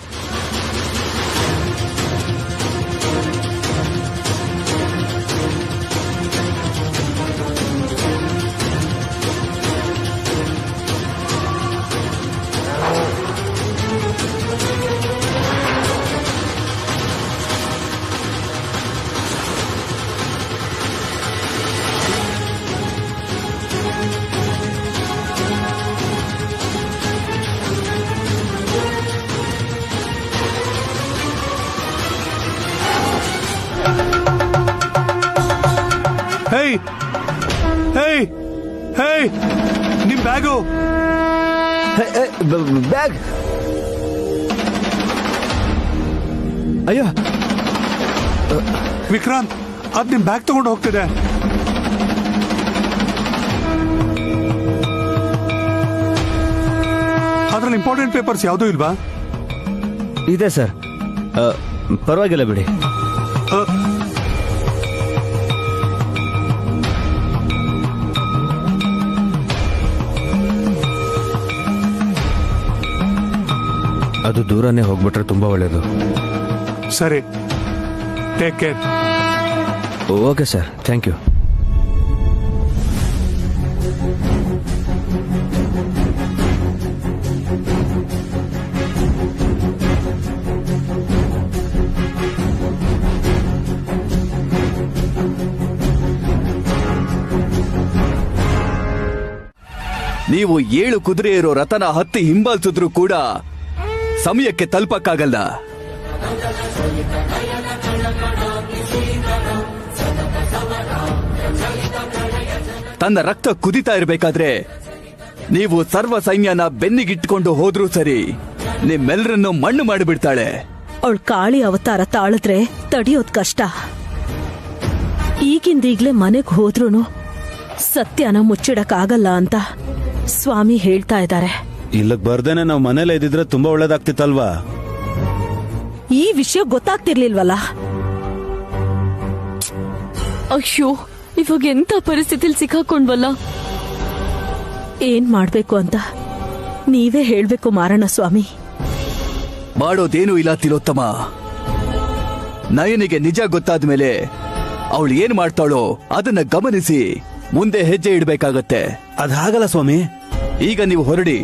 Hey hey hey, ನಿಮ್ ಬ್ಯಾಗು. ಬ್ಯಾಗ್. ಅಯ್ಯೋ ವಿಕ್ರಾಂತ್, ಅದ್ ನಿಮ್ ಬ್ಯಾಗ್ ತಗೊಂಡು ಹೋಗ್ತಿದೆ. ಅದ್ರಲ್ಲಿ ಇಂಪಾರ್ಟೆಂಟ್ ಪೇಪರ್ಸ್ ಯಾವುದೂ ಇಲ್ವಾ? ಇದೆ ಸರ್, ಪರವಾಗಿಲ್ಲ ಬಿಡಿ. ಅದು ದೂರನೇ ಹೋಗ್ಬಿಟ್ರೆ ತುಂಬಾ ಒಳ್ಳೇದು. ಸರಿ, take care. Okay sir, thank you. ನೀವು 7 ಕುದುರೆ ಇರೋ ರಥನ ಹತ್ತಿ ಹಿಂಬಾಲಿಸಿದ್ರು ಕೂಡ ಸಮಯಕ್ಕೆ ತಲುಪಕ್ಕಾಗಲ್ಲ. ತನ್ನ ರಕ್ತ ಕುದಿತಾ ಇರಬೇಕಾದ್ರೆ ನೀವು ಸರ್ವ ಸೈನ್ಯನ ಬೆನ್ನಿಗಿಟ್ಕೊಂಡು ಹೋದ್ರೂ ಸರಿ, ನಿಮ್ಮೆಲ್ಲರನ್ನು ಮಣ್ಣು ಮಾಡಿಬಿಡ್ತಾಳೆ. ಅವಳು ಕಾಳಿ ಅವತಾರ ತಾಳಿದ್ರೆ ತಡಿಯೋದ್ ಕಷ್ಟ. ಈಗಿಂದೀಗ್ಲೇ ಮನೆಗ್ ಹೋದ್ರೂನು ಸತ್ಯನ ಮುಚ್ಚಿಡಕ್ಕಾಗಲ್ಲ ಅಂತ ಸ್ವಾಮಿ ಹೇಳ್ತಾ ಇದ್ದಾರೆ. ಇಲ್ಲಕ್ ಬರ್ದೇನೆ ನಾವು ಮನೇಲೆ ಇದ್ದಿದ್ರೆ ತುಂಬಾ ಒಳ್ಳೇದಾಗ್ತಿತ್ತಲ್ವಾ? ಈ ವಿಷಯ ಗೊತ್ತಾಗ್ತಿರ್ಲಿಲ್ವಲ್ಲ. ಅಯ್ಯೋ, ಇವಾಗ ಎಂತ ಪರಿಸ್ಥಿತಿಲಿ ಸಿಕ್ಕಾಕೊಂಡ್ವಲ್ಲ. ಏನ್ ಮಾಡ್ಬೇಕು ಅಂತ ನೀವೇ ಹೇಳ್ಬೇಕು ಮಾರಣ ಸ್ವಾಮಿ. ಮಾಡೋದೇನೂ ಇಲ್ಲ ತಿಲೋತ್ತಮ. ನಯನಿಗೆ ನಿಜ ಗೊತ್ತಾದ್ಮೇಲೆ ಅವಳು ಏನ್ ಮಾಡ್ತಾಳೋ ಅದನ್ನ ಗಮನಿಸಿ ಮುಂದೆ ಹೆಜ್ಜೆ ಇಡಬೇಕಾಗತ್ತೆ. ಅದಾಗಲ್ಲ ಸ್ವಾಮಿ. ಈಗ ನೀವು ಹೊರಡಿ,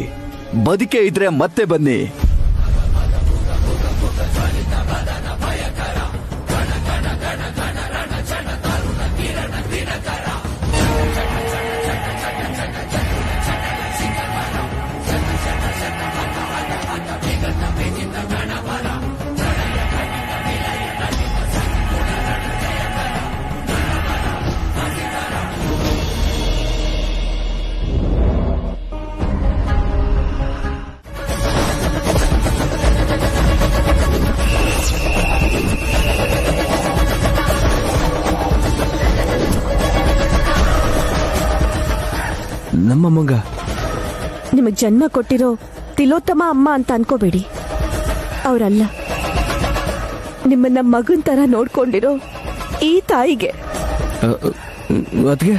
ಬದುಕೆ ಇದ್ರೆ ಮತ್ತೆ ಬನ್ನಿ. ನಮ್ಮಮ್ಮಂಗ ನಿಮಗ್ ಜನ್ಮ ಕೊಟ್ಟಿರೋ ತಿಲೋತ್ತಮ ಅಮ್ಮ ಅಂತ ಅನ್ಕೋಬೇಡಿ. ಅವರಲ್ಲ, ನಿಮ್ಮನ್ನ ಮಗನ್ ತರ ನೋಡ್ಕೊಂಡಿರೋ ಈ ತಾಯಿಗೆ. ಅದ್ಗೆ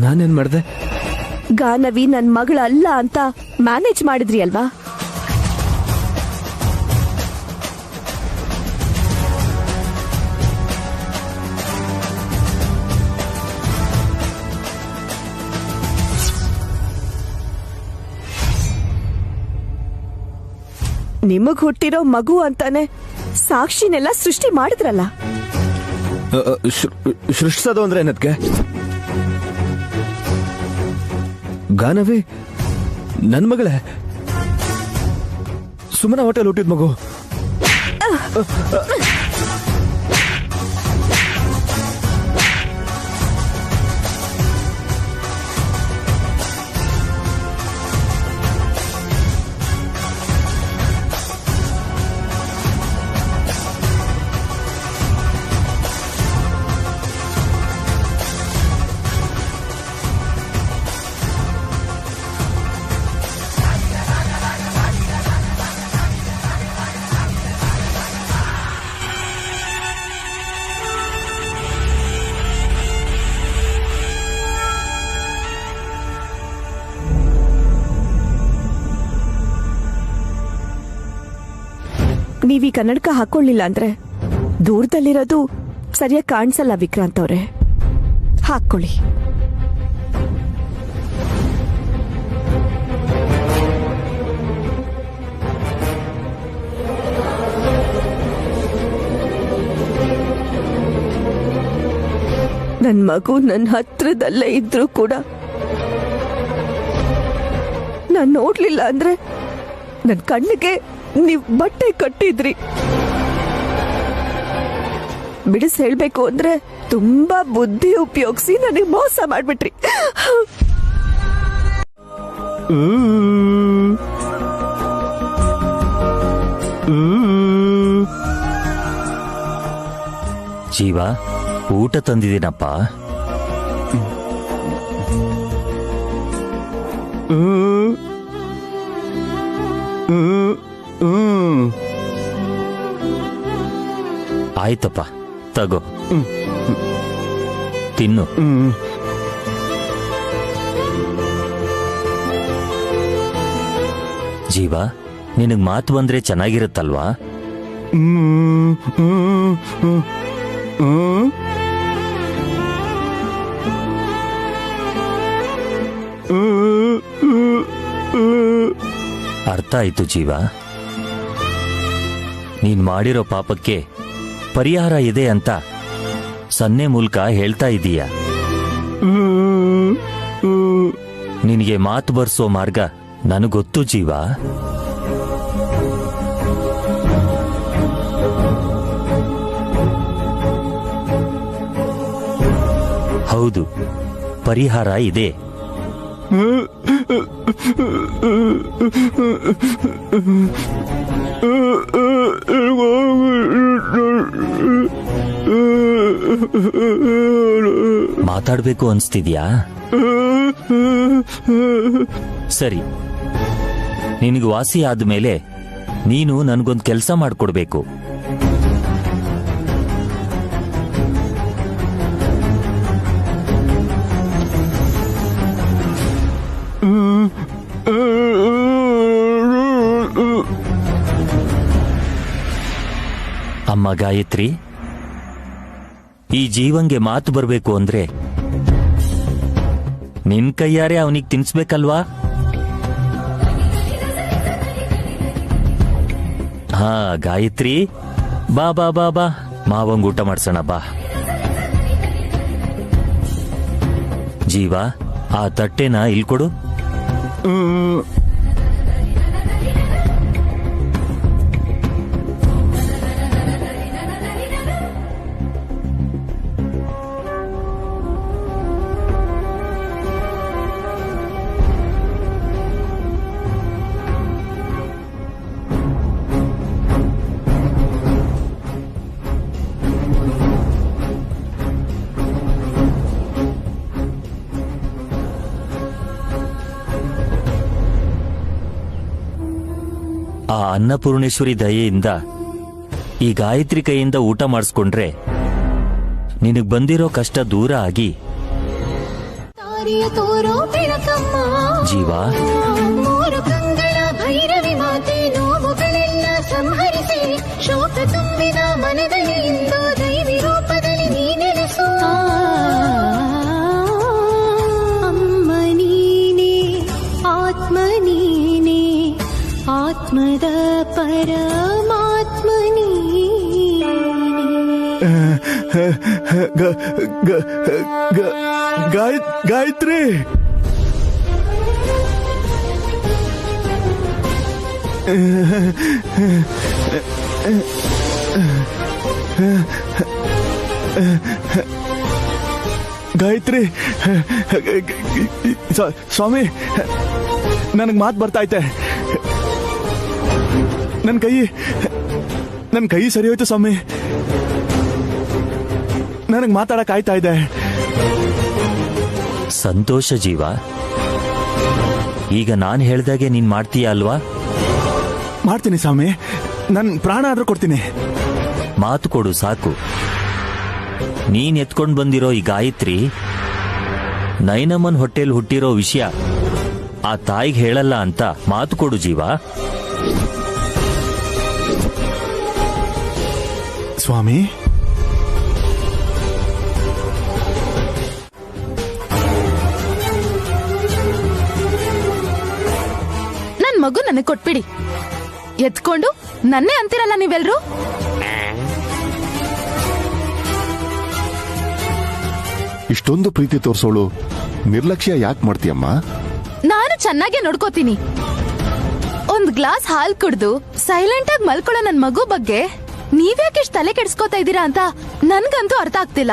ನಾನೇನ್ ಮಾಡ್ದೆ? ಗಾನವಿ ನನ್ ಮಗಳ ಅಲ್ಲ ಅಂತ ಮ್ಯಾನೇಜ್ ಮಾಡಿದ್ರಿ ಅಲ್ವಾ? ನಿಮಗ್ ಹುಟ್ಟಿರೋ ಮಗು ಅಂತಾನೆ ಸಾಕ್ಷಿನೆಲ್ಲ ಸೃಷ್ಟಿ ಮಾಡಿದ್ರಲ್ಲ. ಸೃಷ್ಟಿಸೋದು ಅಂದ್ರೆ ಏನದ್ಕೆ? ಗಾನವಿ ನನ್ ಮಗಳೇ, ಸುಮ್ಮನೆ ಹೋಟೆಲ್ ಹುಟ್ಟಿದ ಮಗು. ನೀವ್ ಈ ಕನ್ನಡಕ ಹಾಕೊಳ್ಳಿಲ್ಲ ಅಂದ್ರೆ ದೂರದಲ್ಲಿರೋದು ಸರಿಯಾಗಿ ಕಾಣಿಸಲ್ಲ ವಿಕ್ರಾಂತ್ ಅವ್ರೆ. ಹಾಕೊಳ್ಳಿ. ನನ್ ಮಗು ನನ್ನ ಹತ್ರದಲ್ಲೇ ಇದ್ರು ಕೂಡ ನಾನ್ ನೋಡ್ಲಿಲ್ಲ ಅಂದ್ರೆ ನನ್ ಕಣ್ಣಿಗೆ ನೀವ್ ಬಟ್ಟೆ ಕಟ್ಟಿದ್ರಿ. ಬಿಡಿಸ್ ಹೇಳ್ಬೇಕು ಅಂದ್ರೆ ತುಂಬಾ ಬುದ್ಧಿ ಉಪಯೋಗಿಸಿ ನನಗೆ ಮೋಸ ಮಾಡ್ಬಿಟ್ರಿ. ಜೀವ, ಊಟ ತಂದಿದ್ದೀನಪ್ಪ. ಆಯ್ತಪ್ಪ, ತಗೋ ತಿನ್ನು. ಜೀವ, ನಿನಗ್ ಮಾತು ಬಂದ್ರೆ ಚೆನ್ನಾಗಿರುತ್ತಲ್ವಾ? ಅರ್ಥ ಆಯ್ತು ಜೀವ. ನೀನ್ ಮಾಡಿರೋ ಪಾಪಕ್ಕೆ ಪರಿಹಾರ ಇದೆ ಅಂತ ಸನ್ನೆ ಮೂಲಕ ಹೇಳ್ತಾ ಇದೀಯ. ನಿನಗೆ ಮಾತು ಬರ್ಸೋ ಮಾರ್ಗ ನನಗೊತ್ತು ಜೀವ. ಹೌದು, ಪರಿಹಾರ ಇದೆ. ಮಾತಾಡ್ಬೇಕು ಅನ್ಸ್ತಿದ್ಯಾ? ಸರಿ, ನಿನಗೆ ವಾಸಿ ಆದ್ಮೇಲೆ ನೀನು ನನ್ಗೊಂದು ಕೆಲಸ ಮಾಡ್ಕೊಡ್ಬೇಕು. ಅಮ್ಮ ಗಾಯತ್ರಿ, ಈ ಜೀವಂಗೆ ಮಾತು ಬರಬೇಕು ಅಂದ್ರೆ ನಿನ್ ಕೈಯಾರೆ ಅವನಿಗೆ ತಿನ್ಸ್ಬೇಕಲ್ವಾ? ಹಾ ಗಾಯತ್ರಿ, ಬಾ ಬಾ ಬಾ ಬಾ, ಮಾವಂಗ್ ಊಟ ಮಾಡ್ಸೋಣ ಬಾ. ಜೀವ, ಆ ತಟ್ಟೆನ ಇಲ್ಕೊಡು. ಆ ಅನ್ನಪೂರ್ಣೇಶ್ವರಿ ದಯೆಯಿಂದ ಈ ಗಾಯತ್ರಿ ಕೈಯಿಂದ ಊಟ ಮಾಡಿಸ್ಕೊಂಡ್ರೆ ನಿನಗ್ ಬಂದಿರೋ ಕಷ್ಟ ದೂರ ಆಗಿ ಜೀವ ಭೈರವಿ ಮಾತೆ ನೋವುಗಳೆಲ್ಲ ಸಂಹರಿಸಿ ಶೋಕ ತುಂಬಿದ ಮನದಲ್ಲಿ ಇಂದು ದೈವಿ ರೂಪದಲ್ಲಿ ನೀನೆಲೆಸು. ಅಮ್ಮ ನೀನೇ, ಆತ್ಮ ನೀನೇ, ಆತ್ಮದ ಪರಮಾತ್ಮ ನೀನೇ. ಗಾಯತ್ರಿ, ಗಾಯತ್ರಿ, ಸ್ವಾಮಿ, ನನಗ್ ಮಾತು ಬರ್ತಾಯ್ತೆ. ನನ್ನ ಕೈ ಸರಿ ಹೋಯ್ತು ಸ್ವಾಮಿ. ನನಗ್ ಮಾತಾಡಕ್ ಆಯ್ತಾ ಇದೆ. ಸಂತೋಷ ಜೀವ. ಈಗ ನಾನ್ ಹೇಳ್ದಾಗೆ ನೀನ್ ಮಾಡ್ತೀಯ ಅಲ್ವಾ? ಮಾಡ್ತೀನಿ ಸ್ವಾಮಿ, ನನ್ ಪ್ರಾಣ ಆದ್ರೂ ಕೊಡ್ತೀನಿ. ಮಾತು ಕೊಡು ಸಾಕು. ನೀನ್ ಎತ್ಕೊಂಡ್ ಬಂದಿರೋ ಈ ಗಾಯತ್ರಿ ನೈನಮ್ಮನ್ ಹೊಟ್ಟೆಲ್ ಹುಟ್ಟಿರೋ ವಿಷಯ ಆ ತಾಯಿಗೆ ಹೇಳಲ್ಲ ಅಂತ ಮಾತು ಕೊಡು ಜೀವ. ಸ್ವಾಮಿ, ನನ್ ಮಗು ನನಗ್ ಕೊಟ್ಬಿಡಿ. ಎತ್ಕೊಂಡು ನನ್ನೇ ಅಂತಿರಲ್ಲ ನೀವೆಲ್ರು. ಇಷ್ಟೊಂದು ಪ್ರೀತಿ ತೋರ್ಸೋಳು ನಿರ್ಲಕ್ಷ್ಯ ಯಾಕೆ ಮಾಡ್ತೀಯಮ್ಮ? ನಾನು ಚೆನ್ನಾಗೆ ನೋಡ್ಕೋತೀನಿ. ಒಂದ್ ಗ್ಲಾಸ್ ಹಾಲ್ ಕುಡ್ದು ಸೈಲೆಂಟ್ ಆಗಿ ಮಲ್ಕೊಳ್ಳೋ ನನ್ ಮಗು ಬಗ್ಗೆ ನೀವ್ಯಾಕೆ ಇಷ್ಟ ತಲೆ ಕೆಡ್ಸ್ಕೊತಾ ಇದ್ದೀರಾ ಅಂತ ನನ್ಗಂತೂ ಅರ್ಥ ಆಗ್ತಿಲ್ಲ.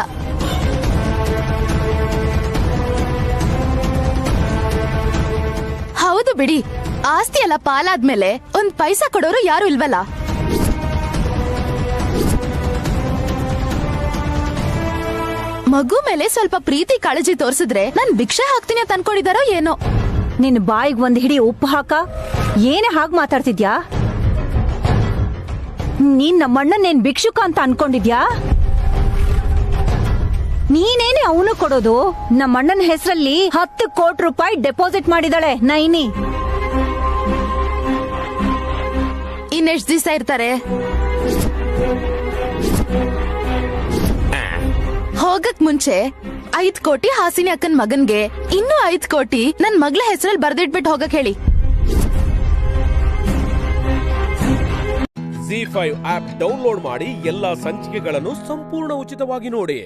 ಹೌದು ಬಿಡಿ, ಆಸ್ತಿ ಎಲ್ಲ ಪಾಲಾದ್ಮೇಲೆ ಒಂದ್ ಪೈಸಾ ಕೊಡೋರು ಯಾರು ಇಲ್ವಲ್ಲ. ಮಗು ಮೇಲೆ ಸ್ವಲ್ಪ ಪ್ರೀತಿ ಕಾಳಜಿ ತೋರಿಸಿದ್ರೆ ನಾನ್ ಭಿಕ್ಷೆ ಹಾಕ್ತೀನಿ ಅಂತ ಅನ್ಕೊಂಡಿದಾರೋ ಏನೋ. ನಿನ್ ಬಾಯಿಗೆ ಒಂದ್ ಹಿಡಿ ಉಪ್ಪು ಹಾಕ. ಏನೇ ಹಾಗೆ ಮಾತಾಡ್ತಿದ್ಯಾ? ನೀನ್ ನಮ್ಮಣ್ಣನೇನ್ ಭಿಕ್ಷುಕ ಅಂತ ಅನ್ಕೊಂಡಿದ್ಯಾ? ನೀನೇನೆ ಅವನು ಕೊಡೋದು. ನಮ್ಮಣ್ಣನ ಹೆಸರಲ್ಲಿ 10 ಕೋಟಿ ರೂಪಾಯಿ ಡೆಪಾಸಿಟ್ ಮಾಡಿದಾಳೆ ನೈನಿ. ಇನ್ನೆಷ್ಟ್ ದಿವಸ ಇರ್ತಾರೆ? ಹೋಗಕ್ ಮುಂಚೆ 5 ಕೋಟಿ ಹಾಸಿನಿ ಅಕ್ಕನ್ ಮಗನ್ಗೆ, ಇನ್ನೂ 5 ಕೋಟಿ ನನ್ ಮಗ್ಳ ಹೆಸರಲ್ಲಿ ಬರ್ದಿಟ್ಬಿಟ್ಟು ಹೋಗಕ್ ಹೇಳಿ. Z5 ಆಪ್ ಡೌನ್ಲೋಡ್ ಮಾಡಿ ಎಲ್ಲಾ ಸಂಚಿಕೆಗಳನ್ನು ಸಂಪೂರ್ಣ ಉಚಿತವಾಗಿ ನೋಡಿ.